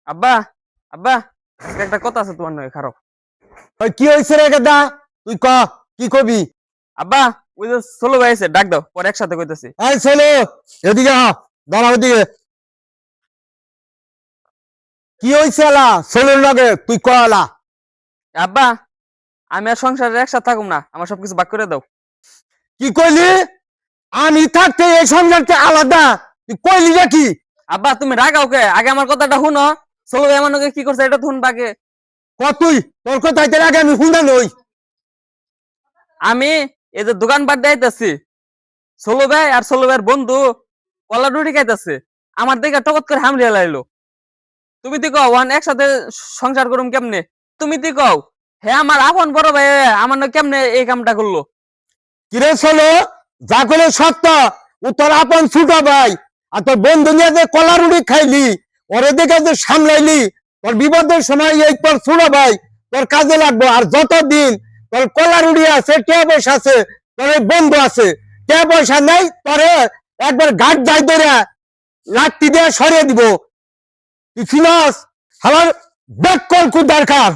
আব্বা আব্বা একটা কথা আছে তোমার নয় খারাপ। ওই কি হয়েছে রে গেদা? তুই ক, কি কবি? আব্বা ওই যে ষোলো ভাই আছে, ডাক দাও, পরে একসাথে কইতেছি। এই চলো, এদিকে হ, দাঁড়া ওদিকে। কি হয়েছে এলা ছেলের লগে? তুই ক এলা। আব্বা আমি আর সংসারে একসাথে থাকুম না, আমার সবকিছু ভাগ করে দাও। কি কইলি? আমি থাকতে এই সংসারটা আলাদা, তুই কইলি নাকি? আব্বা তুমি রাগাও কে? আগে আমার কথাটা শুনো। ষোলো ভাই আমার লগে কি করছে এটা শুন বাকে। ক তুই, তোর কথাইতে আগে আমি শুনা নই। আমি এই যে দোকানপাট যাইতেছি, ষোলো ভাই আর ষোলো ভাইয়ের বন্ধু কলা রুটি খাইতেছে, আমার দিকে টকত করে হামড়িয়া লাইলো। তুমি তো কও ওয়ান একসাথে সংসার করুম কেমনে? তুমি তো কও হ্যাঁ আমার আপন বড় ভাই আমার না কেমনে এই কামটা করলো। কিরে চলো, যা কইলে সত্য। ও তোর আপন ছোট ভাই, আর তোর বন্ধু নিয়ে যে কলা রুটি খাইলি, ওরে দেখে যে সামলাইলি, তোর বিপদের সময় এই তোর ছোট ভাই তোর কাজে লাগবো। আর যতদিন তোর কলা রুটি আছে, টাকা পয়সা আছে, তোর এই বন্ধু আছে, টাকা পয়সা নাই, তোরে একবার ঘাট যাই ধরে লাঠি দিয়ে সরিয়ে দিব। তুই চিনস আমার ব্যাক কল খুব দরকার।